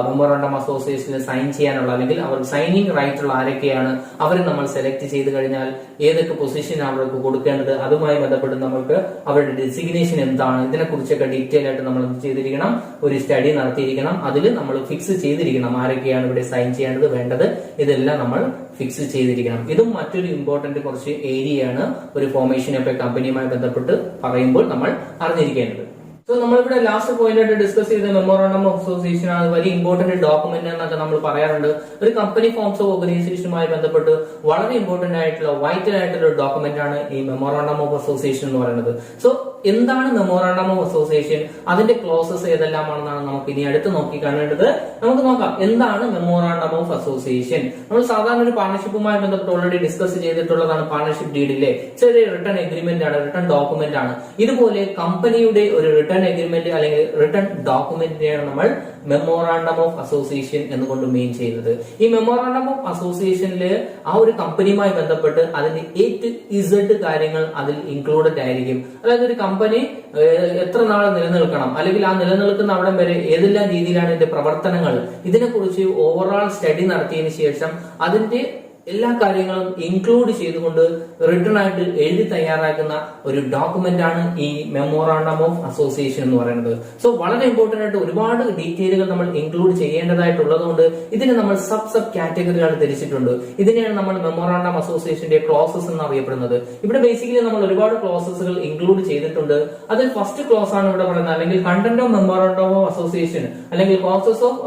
മെമ്മോറാണ്ടം അസോസിയേഷനിൽ സൈൻ ചെയ്യാനുള്ള, അല്ലെങ്കിൽ അവർ സൈനിങ് റൈറ്റ് ഉള്ള ആരൊക്കെയാണ്, അവരെ നമ്മൾ സെലക്ട് ചെയ്ത് കഴിഞ്ഞാൽ ഏതൊക്കെ പൊസിഷൻ അവർക്ക് കൊടുക്കേണ്ടത്, അതുമായി ബന്ധപ്പെട്ട് നമുക്ക് അവരുടെ ഡെസിഗ്നേഷൻ എന്താണ്, ഇതിനെക്കുറിച്ചൊക്കെ ഡീറ്റെയിൽ ആയിട്ട് നമ്മൾ ചെയ്തിരിക്കണം, ഒരു സ്റ്റഡി നടത്തിയിരിക്കണം. അതിൽ നമ്മൾ ഫിക്സ് ചെയ്തിരിക്കണം ആരൊക്കെയാണ് ഇവിടെ സൈൻ ചെയ്യേണ്ടത്, വേണ്ടത്, ഇതെല്ലാം നമ്മൾ ഫിക്സ് ചെയ്തിരിക്കണം. ഇതും മറ്റൊരു ഇമ്പോർട്ടന്റ് കുറച്ച് ഏരിയയാണ് ഒരു ഫോർമേഷൻ ഓഫ് എ കമ്പനിയുമായി ബന്ധപ്പെട്ട് പറയുമ്പോൾ നമ്മൾ അറിഞ്ഞിരിക്കേണ്ടത്. സോ നമ്മളിവിടെ ലാസ്റ്റ് പോയിന്റ് ആയിട്ട് ഡിസ്കസ് ചെയ്ത മെമ്മോറാണ്ടം ഓഫ് അസോസിയേഷൻ ആണ് വെരി ഇമ്പോർട്ടന്റ് ഡോക്യുമെന്റ് എന്നൊക്കെ നമ്മൾ പറയാറുണ്ട്. ഒരു കമ്പനി ഫോംസ് ഓഫ് ഓർഗനൈസേഷനുമായി ബന്ധപ്പെട്ട് വളരെ ഇമ്പോർട്ടന്റ് ആയിട്ടുള്ള വൈറ്റൽ ആയിട്ടുള്ള ഡോക്യുമെന്റ് ആണ് ഈ മെമ്മോറാണ്ടം ഓഫ് അസോസിയേഷൻ എന്ന് പറയുന്നത്. സോ എന്താണ് മെമ്മോറാണ്ടം ഓഫ് അസോസിയേഷൻ, അതിന്റെ ക്ലോസസ് ഏതെല്ലാമാണെന്നാണ് നമുക്ക് ഇനി അടുത്ത് നോക്കി കാണേണ്ടത്. നമുക്ക് നോക്കാം എന്താണ് മെമ്മോറാണ്ടം ഓഫ് അസോസിയേഷൻ. നമ്മൾ സാധാരണ ഒരു പാർട്ണർഷിപ്പുമായി ബന്ധപ്പെട്ട് ഓൾറെഡി ഡിസ്കസ് ചെയ്തിട്ടുള്ളതാണ് പാർട്ണർഷിപ്പ് ഡീഡിലെ ചെറിയ റിട്ടേൺ എഗ്രിമെന്റ് ആണ്, റിട്ടേൺ ഡോക്യുമെന്റ് ആണ്. ഇതുപോലെ കമ്പനിയുടെ ഒരു റിട്ടേൺ റിട്ടേൺ എഗ്രിമെന്റ് അല്ലെങ്കിൽ റിട്ടേൺ ഡോക്യുമെന്റിനെയാണ് നമ്മൾ മെമ്മോറാണ്ടം ഓഫ് അസോസിയേഷൻ എന്നുകൊണ്ട് മെയിൻ ചെയ്യുന്നത്. ഈ മെമ്മോറാണ്ടം ഓഫ് അസോസിയേഷനിൽ ആ ഒരു കമ്പനിയുമായി ബന്ധപ്പെട്ട് അതിന്റെ A to Z കാര്യങ്ങൾ അതിൽ ഇൻക്ലൂഡഡ് ആയിരിക്കും. അതായത് ഒരു കമ്പനി എത്ര നാൾ നിലനിൽക്കണം, അല്ലെങ്കിൽ ആ നിലനിൽക്കുന്ന അവിടം വരെ ഏതെല്ലാം രീതിയിലാണ് ഇതിന്റെ പ്രവർത്തനങ്ങൾ, ഇതിനെക്കുറിച്ച് ഓവറോൾ സ്റ്റഡി നടത്തിയതിനു ശേഷം അതിന്റെ എല്ലാ കാര്യങ്ങളും ഇൻക്ലൂഡ് ചെയ്തുകൊണ്ട് റിട്ടേൺ ആയിട്ട് എഴുതി തയ്യാറാക്കുന്ന ഒരു ഡോക്യുമെന്റ് ആണ് ഈ മെമ്മോറാണ്ടം ഓഫ് അസോസിയേഷൻ എന്ന് പറയുന്നത്. സോ വളരെ ഇമ്പോർട്ടന്റ് ആയിട്ട് ഒരുപാട് ഡീറ്റെയിലുകൾ നമ്മൾ ഇൻക്ലൂഡ് ചെയ്യേണ്ടതായിട്ടുള്ളതുകൊണ്ട് ഇതിനെ നമ്മൾ സബ് കാറ്റഗറികൾ തിരിച്ചിട്ടുണ്ട്. ഇതിനെയാണ് നമ്മൾ മെമ്മോറാണ്ടം അസോസിയേഷന്റെ ക്ലോസസ് എന്ന് അറിയപ്പെടുന്നത്. ഇവിടെ ബേസിക്കലി നമ്മൾ ഒരുപാട് ക്ലോസസുകൾ ഇൻക്ലൂഡ് ചെയ്തിട്ടുണ്ട്. അതിൽ ഫസ്റ്റ് ക്ലോസ് ആണ് ഇവിടെ പറയുന്നത്, അല്ലെങ്കിൽ content of memorandum of association അല്ലെങ്കിൽ clauses of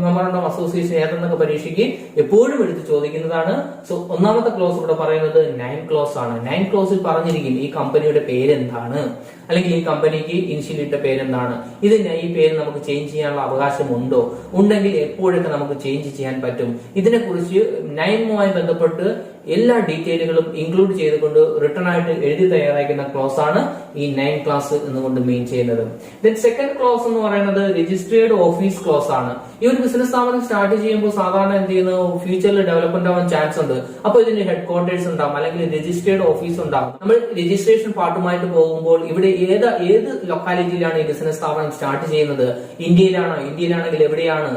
memorandum of association ഏതെന്നൊക്കെ പരീക്ഷയ്ക്ക് എപ്പോഴും എടുത്ത് ചോദിക്കുന്നതാണ്. സോ ഒന്നാമത്തെ ക്ലോസ് ഇവിടെ പറയുന്നത് 9 ക്ലോസ് ആണ്. 9 ക്ലോസിൽ പറഞ്ഞിരിക്കും ഈ കമ്പനിയുടെ പേരെന്താണ്, അല്ലെങ്കിൽ ഈ കമ്പനിക്ക് ഇനിഷ്യൽ ഇട്ട പേരെന്താണ്, ഇതിന് ഈ പേര് നമുക്ക് ചേഞ്ച് ചെയ്യാനുള്ള അവകാശമുണ്ടോ, ഉണ്ടെങ്കിൽ എപ്പോഴൊക്കെ നമുക്ക് ചേഞ്ച് ചെയ്യാൻ പറ്റും, ഇതിനെക്കുറിച്ച് 9 ബന്ധപ്പെട്ട് എല്ലാ ഡീറ്റെയിലുകളും ഇൻക്ലൂഡ് ചെയ്തുകൊണ്ട് റിട്ടേൺ ആയിട്ട് എഴുതി തയ്യാറാക്കുന്ന ക്ലോസ് ആണ് ഈ 9 ക്ലാസ് എന്നുകൊണ്ട് മെയിൻ ചെയ്യുന്നത്. ദെൻ സെക്കൻഡ് ക്ലോസ് എന്ന് പറയുന്നത് രജിസ്ട്രേഡ് ഓഫീസ് ക്ലോസ് ആണ്. ഈ ഒരു ബിസിനസ് സ്ഥാപനം സ്റ്റാർട്ട് ചെയ്യുമ്പോൾ സാധാരണ എന്ത് ചെയ്യുന്നു, ഫ്യൂച്ചറിൽ ഡെവലപ്മെന്റ് ആവാൻ ചാൻസ് ഉണ്ട്. അപ്പോൾ ഇതിന്റെ ഹെഡ് ക്വാർട്ടേഴ്സ് ഉണ്ടാവും, അല്ലെങ്കിൽ രജിസ്ട്രേഡ് ഓഫീസ് ഉണ്ടാവും. നമ്മൾ രജിസ്ട്രേഷൻ പാർട്ടുമായിട്ട് പോകുമ്പോൾ ഇവിടെ ഏത് ലൊക്കാലിറ്റിയിലാണ് ഈ ബിസിനസ് സ്ഥാപനം സ്റ്റാർട്ട് ചെയ്യുന്നത്, ഇന്ത്യയിലാണോ, ഇന്ത്യയിലാണെങ്കിൽ എവിടെയാണ്,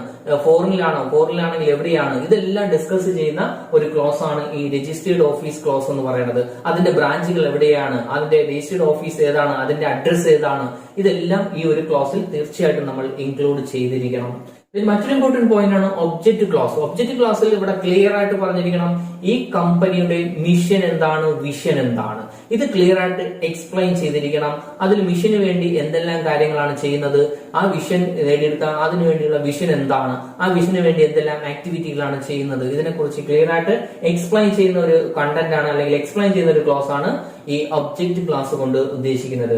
ഫോറിനിലാണെങ്കിൽ എവിടെയാണ്, ഇതെല്ലാം ഡിസ്കസ് ചെയ്യുന്ന ഒരു ക്ലോസ് ആണ് ഈ രജിസ്ട്രേഡ് ഓഫീസ് ക്ലോസ് എന്ന് പറയുന്നത്. അതിന്റെ ബ്രാഞ്ചുകൾ എവിടെയാണ്, അതിന്റെ രജിസ്ട്രേഡ് ഓഫീസ് ഏതാണ്, അതിന്റെ അഡ്രസ് ഏതാണ്, ഇതെല്ലാം ഈ ഒരു ക്ലോസിൽ തീർച്ചയായിട്ടും നമ്മൾ ഇൻക്ലൂഡ് ചെയ്തിരിക്കണം. മറ്റൊരു ഇമ്പോർട്ടന്റ് പോയിന്റ് ആണ് ഒബ്ജക്റ്റ് ക്ലോസ്. ഒബ്ജക്റ്റ് ക്ലോസിൽ ഇവിടെ ക്ലിയർ ആയിട്ട് പറഞ്ഞിരിക്കണം ഈ കമ്പനിയുടെ മിഷൻ എന്താണ്, വിഷൻ എന്താണ്, ഇത് ക്ലിയർ ആയിട്ട് എക്സ്പ്ലെയിൻ ചെയ്തിരിക്കണം. അതിൽ മിഷന് വേണ്ടി എന്തെല്ലാം കാര്യങ്ങളാണ് ചെയ്യുന്നത്, ആ വിഷൻ നേടിയെടുക്കാൻ അതിനു വേണ്ടിയുള്ള വിഷൻ എന്താണ്, ആ വിഷന് വേണ്ടി എന്തെല്ലാം ആക്ടിവിറ്റികളാണ് ചെയ്യുന്നത്, ഇതിനെക്കുറിച്ച് ക്ലിയർ ആയിട്ട് എക്സ്പ്ലെയിൻ ചെയ്യുന്ന ഒരു കണ്ടന്റ് ആണ്, അല്ലെങ്കിൽ എക്സ്പ്ലെയിൻ ചെയ്യുന്ന ഒരു ക്ലോസ് ആണ് ഈ ഒബ്ജക്റ്റ് ക്ലാസ് കൊണ്ട് ഉദ്ദേശിക്കുന്നത്.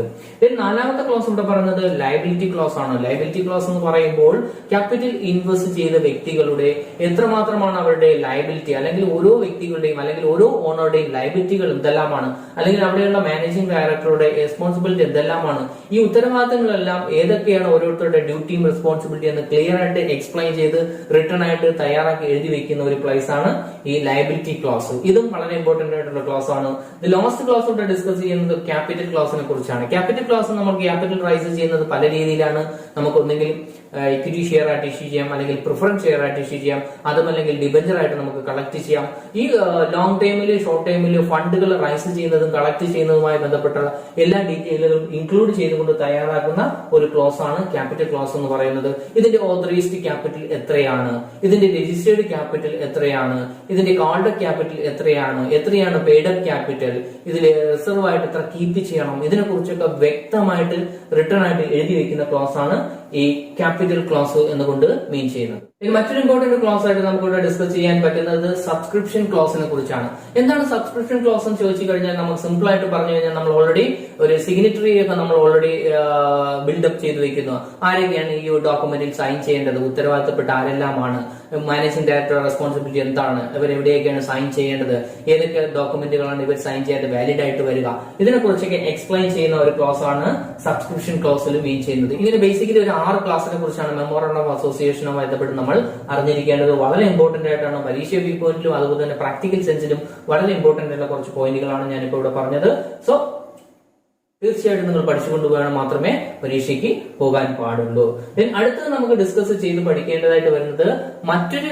നാലാമത്തെ ക്ലോസ് ഇവിടെ പറയുന്നത് ലയബിലിറ്റി ക്ലോസ് ആണ്. ലയബിലിറ്റി ക്ലോസ് എന്ന് പറയുമ്പോൾ ക്യാപിറ്റൽ ഇൻവെസ്റ്റ് ചെയ്ത വ്യക്തികളുടെ എത്രമാത്രമാണ് അവരുടെ ലയബിലിറ്റി, അല്ലെങ്കിൽ ഓരോ വ്യക്തികളുടെയും അല്ലെങ്കിൽ ഓരോ ഓണറുടെയും ലയബിലിറ്റികൾ എന്തെല്ലാമാണ്, അല്ലെങ്കിൽ അവിടെയുള്ള മാനേജിംഗ് ഡയറക്ടറുടെ റെസ്പോൺസിബിലിറ്റി എന്തെല്ലാമാണ്, ഈ ഉത്തരവാദിത്തങ്ങളെല്ലാം ഏതൊക്കെയാണ് ഓരോരുത്തരുടെ ഡ്യൂട്ടിയും റെസ്പോൺസിബിലിറ്റി എന്ന് ക്ലിയർ ആയിട്ട് എക്സ്പ്ലെയിൻ ചെയ്ത് റിട്ടേൺ ആയിട്ട് തയ്യാറാക്കി എഴുതി വെക്കുന്ന ഒരു പ്ലേസ് ആണ് ഈ ലയബിലിറ്റി ക്ലോസ്. ഇതും വളരെ ഇമ്പോർട്ടന്റ് ആയിട്ടുള്ള ക്ലോസ് ആണ്. ലാസ്റ്റ് ക്ലോസ് ഡിസ്കസ് ചെയ്യുന്നത് ക്യാപിറ്റൽ ക്ലോസിനെ കുറിച്ചാണ്. ക്യാപിറ്റൽ ക്ലോസ് നമുക്ക് ക്യാപിറ്റൽ റൈസ് ചെയ്യുന്നത് പല രീതിയിലാണ്. നമുക്ക് ഒന്നെങ്കിൽ ഇക്വിറ്റി ഷെയർ ആയിട്ട് ഇഷ്യൂ ചെയ്യാം, അല്ലെങ്കിൽ പ്രിഫറൻസ് ഷെയർ ആയിട്ട് ഇഷ്യൂ ചെയ്യാം, അതുമല്ലെങ്കിൽ ഡിബഞ്ചർ ആയിട്ട് നമുക്ക് കളക്ട് ചെയ്യാം. ഈ ലോങ് ടൈമില് ഷോർട്ട് ടൈമില് ഫണ്ടുകൾ റൈസ് ചെയ്യുന്നതും കളക്ട് ചെയ്യുന്നതുമായി ബന്ധപ്പെട്ടുള്ള എല്ലാ ഡീറ്റെയിലുകളും ഇൻക്ലൂഡ് ചെയ്തുകൊണ്ട് തയ്യാറാക്കുന്ന ഒരു ക്ലോസ് ആണ് ക്യാപിറ്റൽ ക്ലോസ് എന്ന് പറയുന്നത്. ഇതിന്റെ ഓതറൈസ്ഡ് ക്യാപിറ്റൽ എത്രയാണ്, ഇതിന്റെ രജിസ്റ്റേർഡ് ക്യാപിറ്റൽ എത്രയാണ്, ഇതിന്റെ കോൾഡ് ക്യാപിറ്റൽ എത്രയാണ് പെയ്ഡ് അപ്പ് ക്യാപിറ്റൽ, ഇതിൽ റിസർവ് ആയിട്ട് എത്ര കീപ്പ് ചെയ്യണം, ഇതിനെ കുറിച്ചൊക്കെ വ്യക്തമായിട്ട് റിട്ടേൺ ആയിട്ട് എഴുതി വെക്കുന്ന ക്ലോസ് ആണ് ഈ ക്യാപിറ്റൽ ക്ലോസ് എന്നുകൊണ്ട് മീൻ ചെയ്യുന്നത്. മറ്റൊരു ഇമ്പോർട്ടന്റ് ക്ലോസ് ആയിട്ട് നമുക്കിവിടെ ഡിസ്കസ് ചെയ്യാൻ പറ്റുന്നത് സബ്സ്ക്രിപ്ഷൻ ക്ലോസിനെ കുറിച്ചാണ്. എന്താണ് സബ്സ്ക്രിപ്ഷൻ ക്ലോസ് എന്ന് ചോദിച്ചു കഴിഞ്ഞാൽ നമുക്ക് സിമ്പിൾ ആയിട്ട് പറഞ്ഞു കഴിഞ്ഞാൽ നമ്മൾ ഓൾറെഡി ഒരു സിഗ്നറ്ററി ഒക്കെ നമ്മൾ ഓൾറെഡി ബിൽഡപ്പ് ചെയ്ത് വെക്കുന്നു. ആരൊക്കെയാണ് ഈ ഡോക്യുമെന്റിൽ സൈൻ ചെയ്യേണ്ടത്, ഉത്തരവാദിത്തപ്പെട്ട ആരെല്ലാമാണ്, മാനേജിംഗ് ഡയറക്ടറുടെ റെസ്പോൺസിബിലിറ്റി എന്താണ്, ഇവർ എവിടെയൊക്കെയാണ് സൈൻ ചെയ്യേണ്ടത്, ഏതൊക്കെ ഡോക്യുമെന്റുകളാണ് ഇവർ സൈൻ ചെയ്യാതെ വാലിഡ് ആയിട്ട് വരിക, ഇതിനെ കുറിച്ചൊക്കെ എക്സ്പ്ലെയിൻ ചെയ്യുന്ന ഒരു ക്ലോസ് ആണ് സബ്സ്ക്രിപ്ഷൻ ക്ലോസിൽ മീൻ ചെയ്യുന്നത്. ഇങ്ങനെ ബേസിക്കലി ഒരു 6 ക്ലാസിനെ കുറിച്ചാണ് മെമ്മോറാണ്ടം ഓഫ് അസോസിയേഷനുമായി ബന്ധപ്പെട്ട് നമ്മൾ അറിഞ്ഞിരിക്കേണ്ടത്. വളരെ ഇമ്പോർട്ടന്റ് ആയിട്ടാണ് പരീക്ഷ വ്യൂ പോയിന്റിലും അതുപോലെ തന്നെ പ്രാക്ടിക്കൽ സെൻസിലും വളരെ ഇമ്പോർട്ടന്റ് ആയിട്ടുള്ള കുറച്ച് പോയിന്റുകളാണ് ഞാനിപ്പോ ഇവിടെ പറഞ്ഞത്. സോ തീർച്ചയായിട്ടും നിങ്ങൾ പഠിച്ചുകൊണ്ട് വേണം മാത്രമേ പരീക്ഷയ്ക്ക് പോകാൻ പാടുള്ളൂ. അടുത്തത് നമുക്ക് ഡിസ്കസ് ചെയ്ത് പഠിക്കേണ്ടതായിട്ട് വരുന്നത് മറ്റൊരു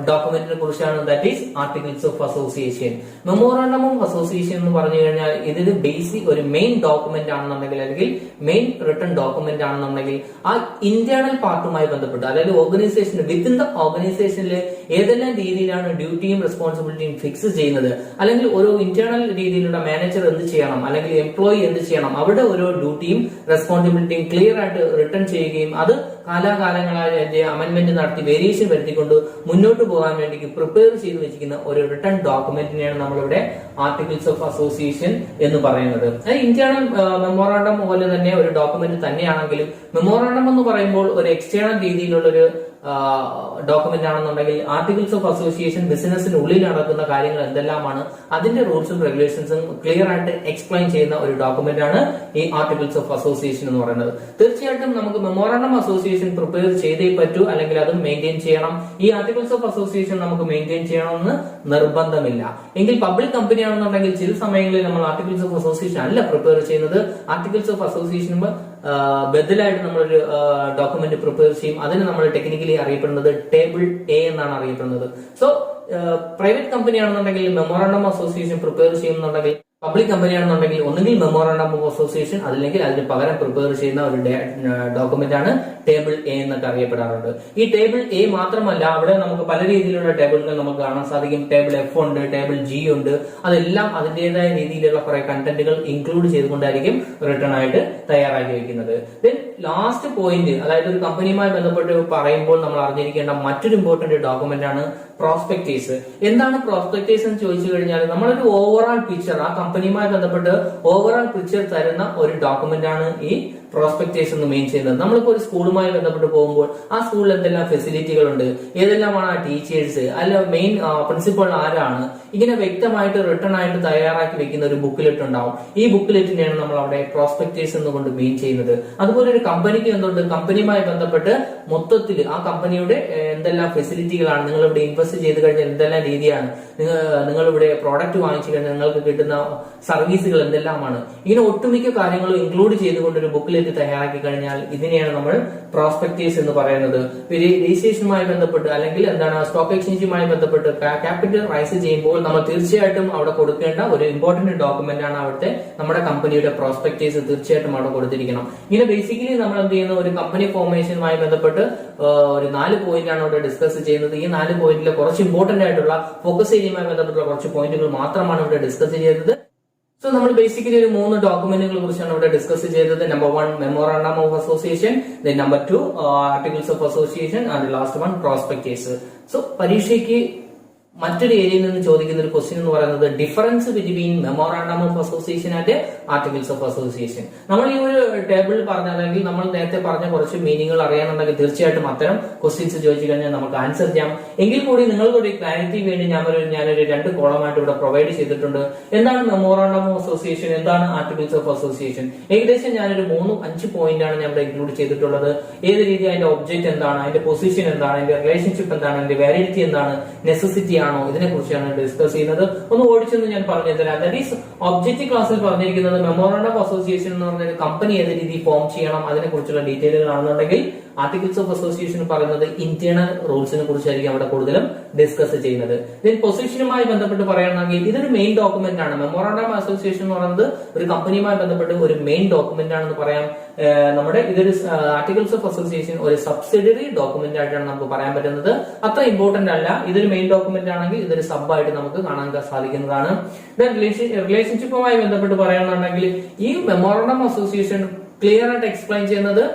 ഡോക്യുമെന്റിനെ കുറിച്ചാണ്. That is articles of association. Memorandum of association എന്ന് പറഞ്ഞു കഴിഞ്ഞാൽ ഇതിന് ബേസിക് ഒരു മെയിൻ ഡോക്യുമെന്റ് ആണെന്നുണ്ടെങ്കിൽ, അല്ലെങ്കിൽ മെയിൻ റിട്ടേൺ ഡോക്യുമെന്റ് ആണെന്നുണ്ടെങ്കിൽ ആ ഇന്റേണൽ പാർട്ടുമായി ബന്ധപ്പെട്ട്, അതായത് ഓർഗനൈസേഷൻ വിത്തിൻ ദ ഓർഗനൈസേഷനിൽ ഏതെല്ലാം രീതിയിലാണ് ഡ്യൂട്ടിയും റെസ്പോൺസിബിലിറ്റിയും ഫിക്സ് ചെയ്യുന്നത്, അല്ലെങ്കിൽ ഓരോ ഇന്റേണൽ രീതിയിലുള്ള മാനേജർ എന്ത് ചെയ്യണം, അല്ലെങ്കിൽ എംപ്ലോയി എന്ത് ചെയ്യണം, അവരുടെ ഓരോ ഡ്യൂട്ടിയും റെസ്പോൺസിബിലിറ്റിയും ക്ലിയർ ആയിട്ട് റിട്ടേൺ ചെയ്യുകയും അത് കാലാകാലങ്ങളായി അതിന്റെ അമെന്റ്മെന്റ് നടത്തി വേരിയേഷൻ വരുത്തിക്കൊണ്ട് മുന്നോട്ട് പോകാൻ വേണ്ടി പ്രിപ്പയർ ചെയ്ത് വെച്ചിരിക്കുന്ന ഒരു റിട്ടേൺ ഡോക്യുമെന്റിനെയാണ് നമ്മളിവിടെ ആർട്ടിക്കിൾസ് ഓഫ് അസോസിയേഷൻ എന്ന് പറയുന്നത്. ഇന്റേണൽ മെമ്മോറാണ്ടം പോലെ തന്നെ ഒരു ഡോക്യുമെന്റ് തന്നെയാണെങ്കിലും മെമ്മോറാണ്ടം എന്ന് പറയുമ്പോൾ ഒരു എക്സ്റ്റേണൽ രീതിയിലുള്ള ഒരു ഡോക്യുമെന്റ് ആണെന്നുണ്ടെങ്കിൽ ആർട്ടിക്കിൾസ് ഓഫ് അസോസിയേഷൻ ബിസിനസിനുള്ളിൽ നടക്കുന്ന കാര്യങ്ങൾ എന്തെല്ലാമാണ്, അതിന്റെ റൂൾസും റെഗുലേഷൻസും ക്ലിയർ ആയിട്ട് എക്സ്പ്ലെയിൻ ചെയ്യുന്ന ഒരു ഡോക്യുമെന്റ് ആണ് ഈ ആർട്ടിക്കിൾസ് ഓഫ് അസോസിയേഷൻ എന്ന് പറയുന്നത്. തീർച്ചയായിട്ടും നമുക്ക് മെമ്മോറാണ്ടം അസോസിയേഷൻ പ്രിപ്പയർ ചെയ്തേ പറ്റൂ, അല്ലെങ്കിൽ അത് മെയിൻറ്റെയിൻ ചെയ്യണം. ഈ ആർട്ടിക്കിൾസ് ഓഫ് അസോസിയേഷൻ നമുക്ക് മെയിൻറ്റെയിൻ ചെയ്യണമെന്ന് നിർബന്ധമില്ല. എങ്കിൽ പബ്ലിക് കമ്പനി ആണെന്നുണ്ടെങ്കിൽ ചില സമയങ്ങളിൽ നമ്മൾ ആർട്ടിക്കിൾസ് ഓഫ് അസോസിയേഷൻ അല്ല പ്രിപ്പയർ ചെയ്യുന്നത്. ആർട്ടിക്കിൾസ് ഓഫ് അസോസിയേഷൻ ബദലായിട്ട് നമ്മളൊരു ഡോക്യുമെന്റ് പ്രിപ്പയർ ചെയ്യും. അതിന് നമ്മൾ ടെക്നിക്കലി അറിയപ്പെടുന്നത് ടേബിൾ എ എന്നാണ് അറിയപ്പെടുന്നത്. സോ പ്രൈവറ്റ് കമ്പനി ആണെന്നുണ്ടെങ്കിൽ മെമ്മോറാണ്ടം അസോസിയേഷൻ പ്രിപ്പയർ ചെയ്യുന്നുണ്ടെങ്കിൽ, പബ്ലിക് കമ്പനി ആണെന്നുണ്ടെങ്കിൽ ഒന്നുകിൽ മെമ്മോറാണ്ടം ഓഫ് അസോസിയേഷൻ അല്ലെങ്കിൽ അതിന് പകരം പ്രിപ്പയർ ചെയ്യുന്ന ഒരു ഡോക്യുമെന്റ് ആണ് ടേബിൾ എ എന്നൊക്കെ അറിയപ്പെടാറുണ്ട്. ഈ ടേബിൾ എ മാത്രമല്ല, അവിടെ നമുക്ക് പല രീതിയിലുള്ള ടേബിളുകൾ നമുക്ക് കാണാൻ സാധിക്കും. ടേബിൾ എഫ് ഉണ്ട്, ടേബിൾ ജി ഉണ്ട്. അതെല്ലാം അതിന്റേതായ രീതിയിലുള്ള കുറെ കണ്ടന്റുകൾ ഇൻക്ലൂഡ് ചെയ്തുകൊണ്ടായിരിക്കും റിട്ടേൺ ആയിട്ട് തയ്യാറാക്കി വെക്കുന്നത്. ദെൻ ലാസ്റ്റ് പോയിന്റ്, അതായത് ഒരു കമ്പനിയുമായി ബന്ധപ്പെട്ട് പറയുമ്പോൾ നമ്മൾ അറിഞ്ഞിരിക്കേണ്ട മറ്റൊരു ഇമ്പോർട്ടന്റ് ഡോക്യുമെന്റ് ആണ് പ്രോസ്പെക്ടേഴ്സ്. എന്താണ് പ്രോസ്പെക്ടേഴ്സ് എന്ന് ചോദിച്ചു കഴിഞ്ഞാൽ നമ്മളൊരു ഓവറോൾ പിക്ചർ, ആ കമ്പനിയുമായി ബന്ധപ്പെട്ട് ഓവറോൾ പിക്ചർ തരുന്ന ഒരു ഡോക്യുമെന്റ് ആണ് ഈ പ്രോസ്പെക്ടേഴ്സ് എന്ന് മെയിൻ ചെയ്യുന്നത്. നമ്മളിപ്പോ ഒരു സ്കൂളുമായി ബന്ധപ്പെട്ട് പോകുമ്പോൾ ആ സ്കൂളിൽ എന്തെല്ലാം ഫെസിലിറ്റികളുണ്ട്, ഏതെല്ലാമാണ് ആ ടീച്ചേഴ്സ്, അല്ല മെയിൻ പ്രിൻസിപ്പൾ ആരാണ്, ഇങ്ങനെ വ്യക്തമായിട്ട് റിട്ടേൺ ആയിട്ട് തയ്യാറാക്കി വെക്കുന്ന ഒരു ബുക്ക്ലെറ്റ് ഉണ്ടാവും. ഈ ബുക്ക്ലെറ്റിനെയാണ് നമ്മൾ അവിടെ പ്രോസ്പെക്ടേഴ്സ് എന്നുകൊണ്ട് മെയിൻ ചെയ്യുന്നത്. അതുപോലെ ഒരു കമ്പനിക്ക് എന്തുണ്ട്, കമ്പനിയുമായി ബന്ധപ്പെട്ട് മൊത്തത്തിൽ ആ കമ്പനിയുടെ എന്തെല്ലാം ഫെസിലിറ്റികളാണ്, നിങ്ങൾ ഇവിടെ ഇൻവെസ്റ്റ് ചെയ്ത് കഴിഞ്ഞാൽ എന്തെല്ലാം രീതിയാണ്, നിങ്ങൾ ഇവിടെ പ്രോഡക്റ്റ് വാങ്ങിച്ചു കഴിഞ്ഞാൽ നിങ്ങൾക്ക് കിട്ടുന്ന സർവീസുകൾ എന്തെല്ലാമാണ്, ഇങ്ങനെ ഒട്ടുമിക്ക കാര്യങ്ങളും ഇൻക്ലൂഡ് ചെയ്തുകൊണ്ട് ഒരു ബുക്ക്ലെറ്റ് തയ്യാറാക്കി കഴിഞ്ഞാൽ ഇതിനെയാണ് നമ്മൾ പ്രോസ്പെക്ടേഴ്സ് എന്ന് പറയുന്നത്. രജിസ്ട്രേഷനുമായി ബന്ധപ്പെട്ട് അല്ലെങ്കിൽ എന്താണ് സ്റ്റോക്ക് എക്സ്ചേഞ്ചുമായി ബന്ധപ്പെട്ട് ക്യാപിറ്റൽ റൈസ് ചെയ്യുമ്പോൾ നമ്മൾ തീർച്ചയായിട്ടും അവിടെ കൊടുക്കേണ്ട ഒരു ഇമ്പോർട്ടന്റ് ഡോക്യുമെന്റ് ആണ് അവിടുത്തെ നമ്മുടെ കമ്പനിയുടെ പ്രോസ്പെക്ടേഴ്സ്. തീർച്ചയായിട്ടും അവിടെ കൊടുത്തിരിക്കണം. ഇങ്ങനെ ബേസിക്കലി നമ്മൾ എന്ത് ചെയ്യുന്നു, ഒരു കമ്പനി ഫോർമേഷനുമായി ബന്ധപ്പെട്ട് ഒരു 4 പോയിന്റ് ആണ് ഇവിടെ ഡിസ്കസ് ചെയ്യുന്നത്. ഈ 4 പോയിന്റിൽ കുറച്ച് ഇമ്പോർട്ടന്റ് ആയിട്ടുള്ള ഫോക്കസ് ഏരിയയുമായി ബന്ധപ്പെട്ടുള്ള കുറച്ച് പോയിന്റുകൾ മാത്രമാണ് ഇവിടെ ഡിസ്കസ് ചെയ്തത്. സോ നമ്മൾ ബേസിക്കലി ഒരു 3 ഡോക്യുമെന്റുകളെ കുറിച്ചാണ് ഇവിടെ ഡിസ്കസ് ചെയ്തത്. Number 1 memorandum of association, then number 2 articles of association, and last 1 prospectus. So പരീക്ഷയ്ക്ക് മറ്റൊരു ഏരിയയിൽ നിന്ന് ചോദിക്കുന്ന ഒരു ക്വസ്റ്റ്യൻ എന്ന് പറയുന്നത് difference between memorandum of association and articles of association. നമ്മൾ ഈ ഒരു ടേബിളിൽ പറഞ്ഞ, അല്ലെങ്കിൽ നമ്മൾ നേരത്തെ പറഞ്ഞ കുറച്ച് മീനിങ്ങുകൾ അറിയാനുണ്ടെങ്കിൽ തീർച്ചയായിട്ടും അത്തരം ക്വസ്റ്റ്യൻസ് ചോദിച്ചു കഴിഞ്ഞാൽ നമുക്ക് ആൻസർ ചെയ്യാം. എങ്കിൽ കൂടി നിങ്ങൾക്ക് ഒരു ക്ലാരിറ്റി വേണ്ടി ഞാനൊരു 2 കോളമായിട്ട് ഇവിടെ പ്രൊവൈഡ് ചെയ്തിട്ടുണ്ട്. എന്താണ് മെമ്മോറാണ്ടം ഓഫ് അസോസിയേഷൻ, എന്താണ് ആർട്ടിക്കിൾസ് ഓഫ് അസോസിയേഷൻ, ഏകദേശം ഞാനൊരു 3-5 പോയിന്റ് ആണ് ഞാൻ ഇവിടെ ഇൻക്ലൂഡ് ചെയ്തിട്ടുള്ളത്. ഏത് രീതി, അതിന്റെ ഒബ്ജക്ട് എന്താണ്, അതിന്റെ പൊസിഷൻ എന്താണ്, അതിന്റെ റിലേഷൻഷിപ്പ് എന്താണ്, അതിന്റെ വാലിഡിറ്റി എന്താണ്, നെസസിറ്റി ആണോ, ഇതിനെ കുറിച്ചാണ് ഡിസ്കസ് ചെയ്യുന്നത്. ഒന്ന് ഓടിച്ചെന്ന് ഞാൻ പറഞ്ഞു തരാം. ദാറ്റ് ഈസ് ഒബ്ജക്റ്റീവ് ക്ലാസ്സിൽ പറഞ്ഞിരിക്കുന്നത് മെമ്മോറാണ്ടം ഓഫ് അസോസിയേഷൻ എന്ന് പറഞ്ഞ കമ്പനി ഏത് രീതി ഫോം ചെയ്യണം അതിനെ കുറിച്ചുള്ള ഡീറ്റെയിലുകൾ ആണെന്നുണ്ടെങ്കിൽ ആർട്ടിക്കിൾസ് ഓഫ് അസോസിയേഷൻ പറയുന്നത് ഇന്റേണൽ റൂൾസിനെ കുറിച്ചായിരിക്കും അവിടെ കൂടുതലും ഡിസ്കസ് ചെയ്യുന്നത്. ഇതിൽ പൊസിഷനുമായി ബന്ധപ്പെട്ട് പറയുകയാണെങ്കിൽ ഇതൊരു മെയിൻ ഡോക്യുമെന്റ് ആണ്. മെമ്മോറാണ്ടം ഓഫ് അസോസിയേഷൻ എന്ന് പറയുന്നത് ഒരു കമ്പനിയുമായി ബന്ധപ്പെട്ട് ഒരു മെയിൻ ഡോക്യുമെന്റ് ആണെന്ന് പറയാം. നമ്മുടെ ഇതൊരു ആർട്ടിക്കിൾസ് ഓഫ് അസോസിയേഷൻ ഒരു സബ്സിഡിയറി ഡോക്യുമെന്റ് ആയിട്ടാണ് നമുക്ക് പറയാൻ പറ്റുന്നത്. അത്ര ഇമ്പോർട്ടന്റ് അല്ല. ഇതൊരു മെയിൻ ഡോക്യുമെന്റ് ആണെങ്കിൽ ഇതൊരു സബ് ആയിട്ട് നമുക്ക് കാണാൻ സാധിക്കുന്നതാണ്. റിലേഷൻഷിപ്പുമായി ബന്ധപ്പെട്ട് പറയുകയാണെന്നുണ്ടെങ്കിൽ ഈ മെമ്മോറാണ്ടം അസോസിയേഷൻ ക്ലിയർ ആയിട്ട് എക്സ്പ്ലെയിൻ ചെയ്യുന്നത്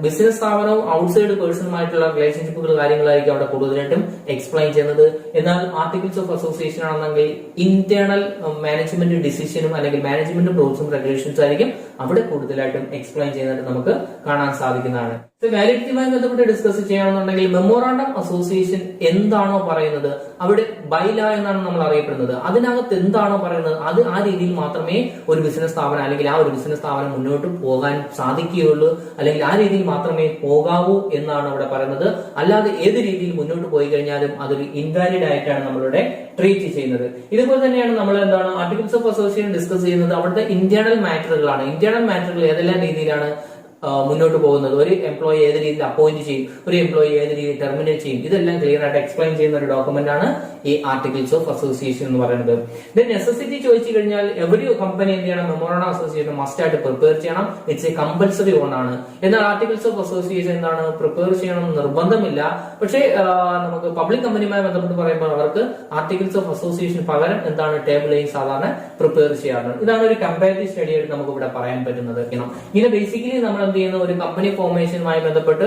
ബിസിനസ് സ്ഥാപനവും ഔട്ട്സൈഡ് പേഴ്സണുമായിട്ടുള്ള റിലേഷൻഷിപ്പുകൾ കാര്യങ്ങളായിരിക്കും അവിടെ കൂടുതലായിട്ടും എക്സ്പ്ലെയിൻ ചെയ്യുന്നത്. എന്നാൽ ആർട്ടിക്കിൾസ് ഓഫ് അസോസിയേഷൻ ആണെന്നെങ്കിൽ ഇന്റേണൽ മാനേജ്മെന്റ് ഡിസിഷനും അല്ലെങ്കിൽ മാനേജ്മെന്റ് റൂൾസും റെഗുലേഷൻസും ആയിരിക്കും അവിടെ കൂടുതലായിട്ടും എക്സ്പ്ലെയിൻ ചെയ്യുന്നത് നമുക്ക് കാണാൻ സാധിക്കുന്നതാണ്. വാലിഡിറ്റിയുമായി ബന്ധപ്പെട്ട് ഡിസ്കസ് ചെയ്യുകയാണെന്നുണ്ടെങ്കിൽ മെമ്മോറാണ്ടം അസോസിയേഷൻ എന്താണോ പറയുന്നത് അവിടെ ബൈല എന്നാണ് നമ്മൾ അറിയപ്പെടുന്നത്. അതിനകത്ത് എന്താണോ പറയുന്നത് അത് ആ രീതിയിൽ മാത്രമേ ഒരു ബിസിനസ് സ്ഥാപനം അല്ലെങ്കിൽ ആ ഒരു ബിസിനസ് സ്ഥാപനം മുന്നോട്ട് പോകാൻ സാധിക്കുകയുള്ളൂ, അല്ലെങ്കിൽ ആ രീതിയിൽ മാത്രമേ പോകാവൂ എന്നാണ് അവിടെ പറയുന്നത്. അല്ലാതെ ഏത് രീതിയിൽ മുന്നോട്ട് പോയി കഴിഞ്ഞാലും അതൊരു ഇൻവാലിഡ് ആയിട്ടാണ് നമ്മളിവിടെ ട്രീറ്റ് ചെയ്യുന്നത്. ഇതുപോലെ തന്നെയാണ് നമ്മൾ എന്താണ് ആർട്ടിക്കിൾസ് ഓഫ് അസോസിയേഷൻ ഡിസ്കസ് ചെയ്യുന്നത് അവിടുത്തെ ഇന്റേണൽ മാറ്ററുകളാണ്. ഇന്റേണൽ മാറ്ററുകൾ ഏതെല്ലാം രീതിയിലാണ് മുന്നോട്ട് പോകുന്നത്, ഒരു എംപ്ലോയി ഏത് രീതിയിൽ അപ്പോയിന്റ് ചെയ്യും, ഒരു എംപ്ലോയി ഏത് രീതിയിൽ ടെർമിനേറ്റ് ചെയ്യും, ഇതെല്ലാം ക്ലിയർ ആയിട്ട് എക്സ്പ്ലെയിൻ ചെയ്യുന്ന ഒരു ഡോക്യുമെന്റ് ആണ് ഈ ആർട്ടിക്കിൾസ് ഓഫ് അസോസിയേഷൻ എന്ന് പറയുന്നത്. ദെൻ നെസസിറ്റി ചോദിച്ചു കഴിഞ്ഞാൽ എവരി കമ്പനി എന്ത് ചെയ്യണം, മെമ്മോറാണ്ടം അസോസിയേഷൻ മസ്റ്റ് ആയിട്ട് പ്രിപ്പയർ ചെയ്യണം. ഇറ്റ്സ് എ കമ്പൽസറി ഓൺ ആണ്. എന്നാൽ ആർട്ടിക്കിൾസ് ഓഫ് അസോസിയേഷൻ എന്താണ്, പ്രിപ്പയർ ചെയ്യണം നിർബന്ധമില്ല. പക്ഷേ നമുക്ക് പബ്ലിക് കമ്പനിയുമായി ബന്ധപ്പെട്ട് പറയുമ്പോൾ അവർക്ക് ആർട്ടിക്കിൾസ് ഓഫ് അസോസിയേഷൻ പകരം എന്താണ് ടേബിൾ എ സാധാരണ പ്രിപ്പയർ ചെയ്യാറുണ്ട്. ഇതാണ് ഒരു കമ്പാരിറ്റീവ് സ്റ്റഡി ആയിട്ട് നമുക്ക് ഇവിടെ പറയാൻ പറ്റുന്നത്. ഇങ്ങനെ ബേസിക്കലി നമ്മൾ എന്ത് ചെയ്യുന്നു, ഒരു കമ്പനി ഫോർമേഷനുമായി ബന്ധപ്പെട്ട്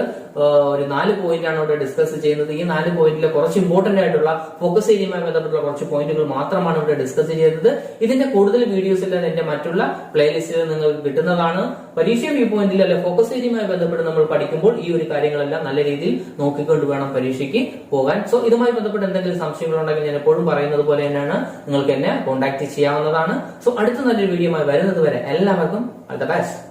ഒരു 4 പോയിന്റാണ് ഇവിടെ ഡിസ്കസ് ചെയ്യുന്നത്. ഈ 4 പോയിന്റിലെ കുറച്ച് ഇമ്പോർട്ടന്റ് ആയിട്ടുള്ള ഫോക്കസ് ഏരിയയുമായി ബന്ധപ്പെട്ടുള്ള കുറച്ച് പോയിന്റുകൾ മാത്രമാണ് ഇവിടെ ഡിസ്കസ് ചെയ്തത്. ഇതിന്റെ കൂടുതൽ വീഡിയോസ് എല്ലാം എന്റെ മറ്റുള്ള പ്ലേലിസ്റ്റിൽ നിങ്ങൾക്ക് കിട്ടുന്നതാണ്. പരീക്ഷ വ്യൂ പോയിന്റിൽ അല്ലെ ഫോക്കസ് ഏരിയയുമായി ബന്ധപ്പെട്ട് നമ്മൾ പഠിക്കുമ്പോൾ ഈ ഒരു കാര്യങ്ങളെല്ലാം നല്ല രീതിയിൽ നോക്കിക്കൊണ്ട് വേണം പരീക്ഷയ്ക്ക് പോകാൻ. സോ ഇതുമായി ബന്ധപ്പെട്ട് എന്തെങ്കിലും സംശയങ്ങളുണ്ടെങ്കിൽ ഞാൻ എപ്പോഴും പറയുന്നത് പോലെ തന്നെയാണ്, നിങ്ങൾക്ക് എന്നെ കോൺടാക്ട് ചെയ്യാവുന്നതാണ്. സോ അടുത്ത നല്ലൊരു വീഡിയോയുമായി വരുന്നത് വരെ എല്ലാവർക്കും ഓൾ ദ ബെസ്റ്റ്.